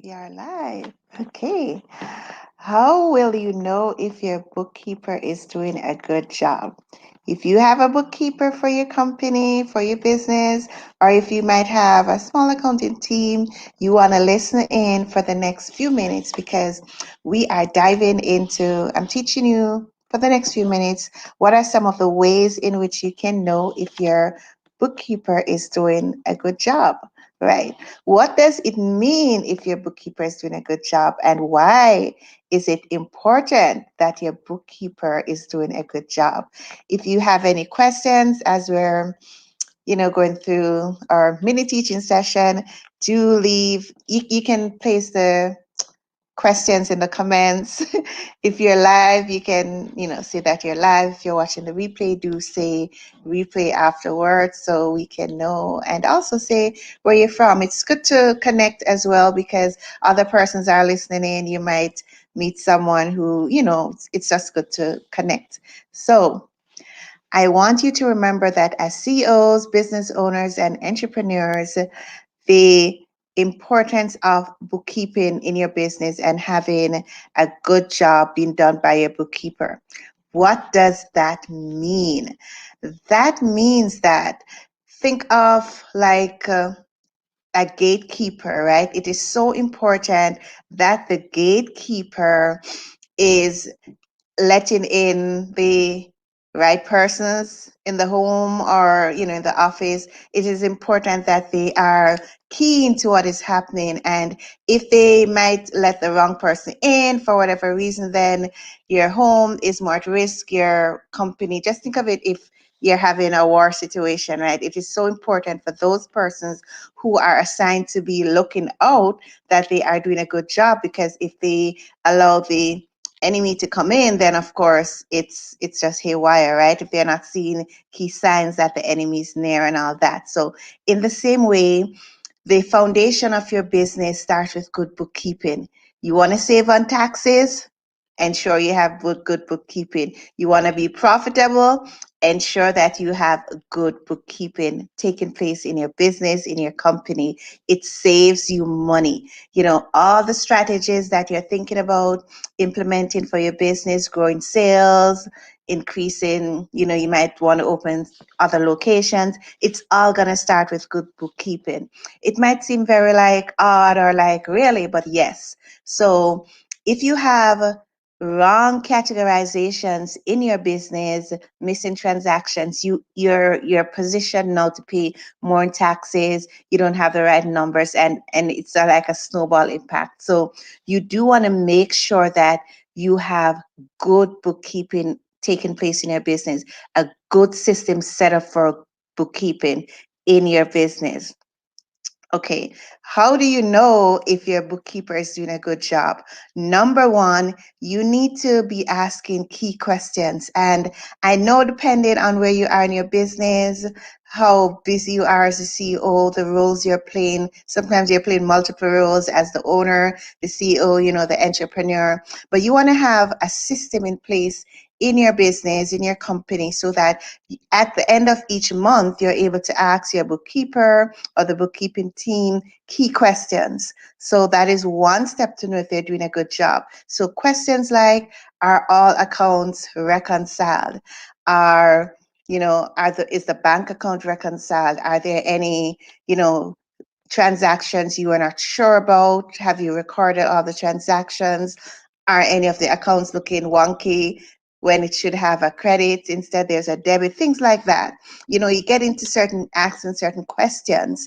We are live. Okay. How will you know if your bookkeeper is doing a good job? If you have a bookkeeper for your company, for your business, or if you might have a small accounting team, you want to listen in for the next few minutes because we are diving into, I'm teaching you for the next few minutes what are some of the ways in which you can know if your bookkeeper is doing a good job, right? What does it mean if your bookkeeper is doing a good job, and why is it important that your bookkeeper is doing a good job? If you have any questions as we're going through our mini teaching session, do leave. You can place the questions in the comments. If you're live, you can, say that you're live. If you're watching the replay, do say replay afterwards so we can know. And also say where you're from. It's good to connect as well because other persons are listening in. You might meet someone who, it's just good to connect. So I want you to remember that as CEOs, business owners, and entrepreneurs, the importance of bookkeeping in your business and having a good job being done by your bookkeeper. What does that mean? That means that think of like a gatekeeper, right? It is so important that the gatekeeper is letting in the right persons in the home or in the office. It is important that they are keen to what is happening, and if they might let the wrong person in for whatever reason, then your home is more at risk, your company. Just think of it, if you're having a war situation, right? It is so important for those persons who are assigned to be looking out that they are doing a good job, because if they allow the enemy to come in, then of course it's just haywire, right? If they're not seeing key signs that the enemy's near and all that. So in the same way, the foundation of your business starts with good bookkeeping. You want to save on taxes? Ensure you have good bookkeeping. You want to be profitable? Ensure that you have good bookkeeping taking place in your business, in your company. It saves you money. All the strategies that you're thinking about implementing for your business, growing sales, increasing, you might want to open other locations. It's all going to start with good bookkeeping. It might seem very like odd or like really, but yes. So if you have wrong categorizations in your business, missing transactions, you're positioned now to pay more in taxes, you don't have the right numbers, and it's like a snowball impact. So you do want to make sure that you have good bookkeeping taking place in your business, a good system set up for bookkeeping in your business. Okay, how do you know if your bookkeeper is doing a good job? Number one, you need to be asking key questions. And I know, depending on where you are in your business, how busy you are as a CEO, the roles you're playing, sometimes you're playing multiple roles as the owner, the CEO, the entrepreneur. But you want to have a system in place in your business, in your company, so that at the end of each month, you're able to ask your bookkeeper or the bookkeeping team key questions. So that is one step to know if they're doing a good job. So questions like, are all accounts reconciled? Is the bank account reconciled? Are there any, transactions you are not sure about? Have you recorded all the transactions? Are any of the accounts looking wonky when it should have a credit? Instead, there's a debit, things like that. You get into asking certain questions,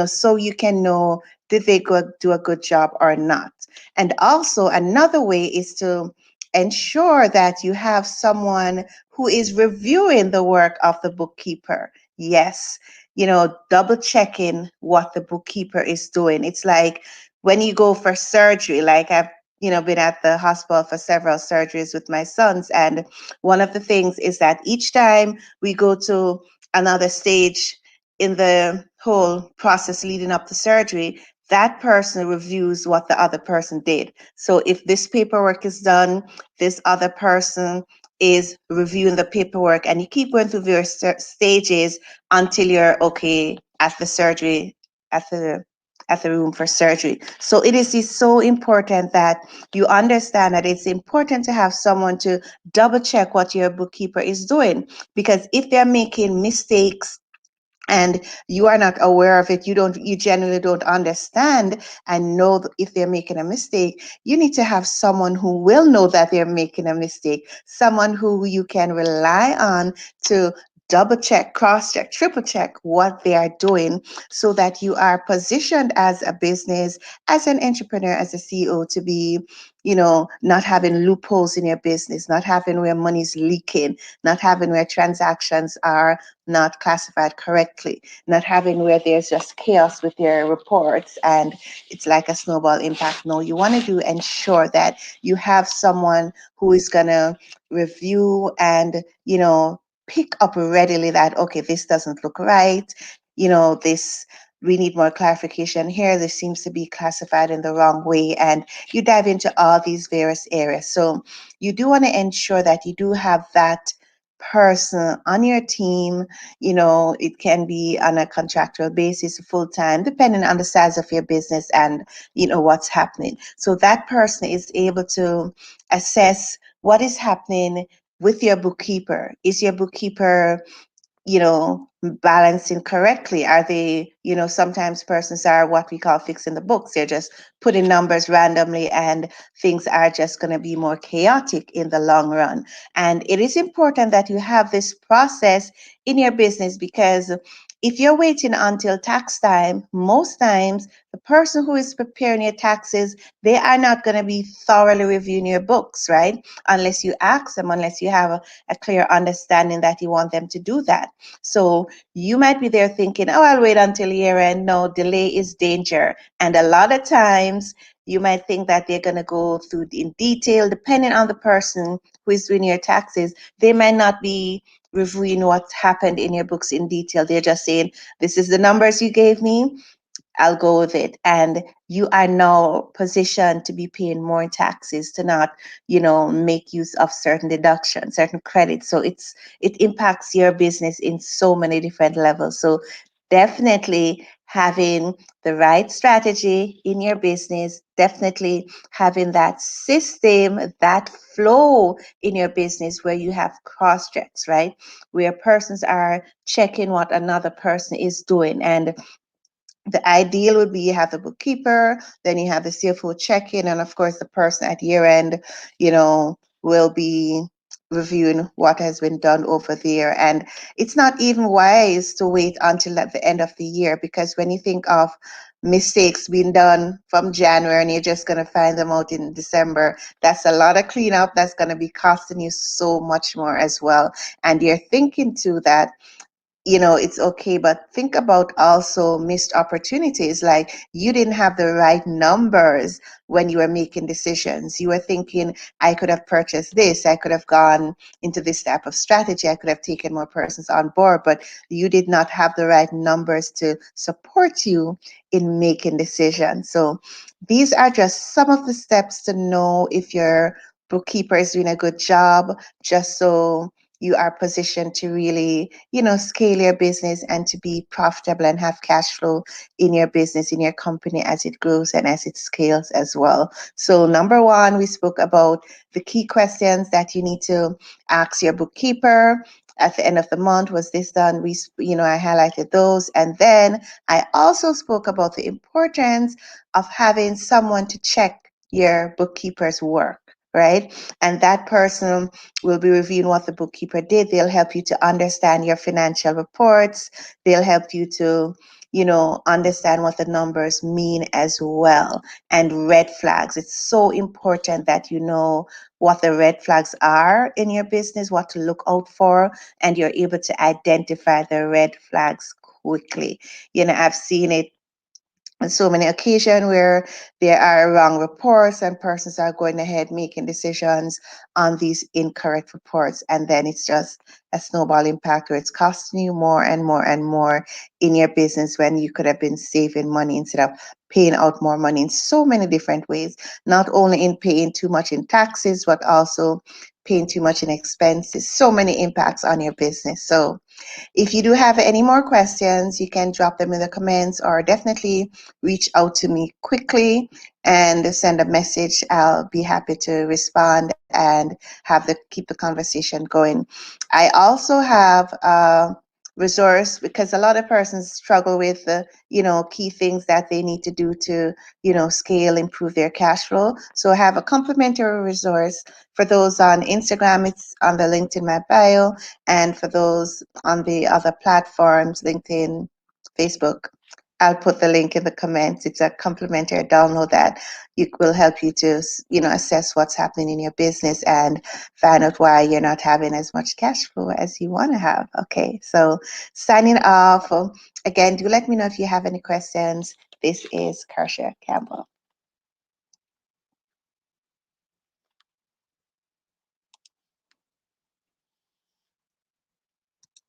so you can know, did they do a good job or not? And also, another way is to ensure that you have someone who is reviewing the work of the bookkeeper. Yes, double checking what the bookkeeper is doing. It's like when you go for surgery, like I've been at the hospital for several surgeries with my sons. And one of the things is that each time we go to another stage in the whole process leading up to surgery, that person reviews what the other person did. So if this paperwork is done, this other person is reviewing the paperwork, and you keep going through various stages until you're okay at the surgery, at the at the room for surgery. So is so important that you understand that it's important to have someone to double check what your bookkeeper is doing, because if they're making mistakes and you are not aware of it, you genuinely don't understand and know if they're making a mistake, you need to have someone who will know that they're making a mistake, someone who you can rely on to double check, cross check, triple check what they are doing, so that you are positioned as a business, as an entrepreneur, as a CEO, to be, not having loopholes in your business, not having where money's leaking, not having where transactions are not classified correctly, not having where there's just chaos with your reports and it's like a snowball impact. No, you want to ensure that you have someone who is going to review and, pick up readily that, okay, this doesn't look right. This, we need more clarification here. This seems to be classified in the wrong way. And you dive into all these various areas. So you do want to ensure that you do have that person on your team. It can be on a contractual basis, full time, depending on the size of your business and what's happening. So that person is able to assess what is happening with your bookkeeper. Is your bookkeeper balancing correctly? Are they, sometimes persons are what we call fixing the books. They're just putting numbers randomly and things are just going to be more chaotic in the long run. And it is important that you have this process in your business, because if you're waiting until tax time, most times the person who is preparing your taxes, they are not going to be thoroughly reviewing your books, right? Unless you ask them, unless you have a clear understanding that you want them to do that. So you might be there thinking, oh, I'll wait until year end. No, delay is danger. And a lot of times you might think that they're going to go through in detail, depending on the person who is doing your taxes. They might not be reviewing what happened in your books in detail. They're just saying, this is the numbers you gave me, I'll go with it. And you are now positioned to be paying more taxes, to not, make use of certain deductions, certain credits. So it impacts your business in so many different levels. So definitely having the right strategy in your business, definitely having that system, that flow in your business where you have cross checks, right? Where persons are checking what another person is doing. And the ideal would be you have the bookkeeper, then you have the CFO check-in, and of course the person at year end, will be reviewing what has been done over there. And it's not even wise to wait until at the end of the year, because when you think of mistakes being done from January and you're just going to find them out in December, that's a lot of cleanup. That's going to be costing you so much more as well. And you're thinking too that it's okay, but think about also missed opportunities. Like, you didn't have the right numbers when you were making decisions. You were thinking, I could have purchased this, I could have gone into this type of strategy, I could have taken more persons on board, but you did not have the right numbers to support you in making decisions. So these are just some of the steps to know if your bookkeeper is doing a good job, just so you are positioned to really, scale your business and to be profitable and have cash flow in your business, in your company, as it grows and as it scales as well. So number one, we spoke about the key questions that you need to ask your bookkeeper at the end of the month. Was this done? I highlighted those. And then I also spoke about the importance of having someone to check your bookkeeper's work, right? And that person will be reviewing what the bookkeeper did. They'll help you to understand your financial reports. They'll help you to, understand what the numbers mean as well. And red flags. It's so important that you know what the red flags are in your business, what to look out for, and you're able to identify the red flags quickly. I've seen it on so many occasions where there are wrong reports and persons are going ahead making decisions on these incorrect reports, and then it's just a snowball impact where it's costing you more and more and more in your business when you could have been saving money instead of paying out more money in so many different ways, not only in paying too much in taxes, but also paying too much in expenses. So many impacts on your business. So if you do have any more questions, you can drop them in the comments or definitely reach out to me quickly and send a message. I'll be happy to respond and keep the conversation going. I also have a resource because a lot of persons struggle with key things that they need to do to scale, improve their cash flow. So I have a complimentary resource for those on Instagram. It's on the link in my bio, and for those on the other platforms, LinkedIn, Facebook, I'll put the link in the comments. It's a complimentary download that will help you to, assess what's happening in your business and find out why you're not having as much cash flow as you want to have. Okay, so signing off. Again, do let me know if you have any questions. This is Karsha Campbell.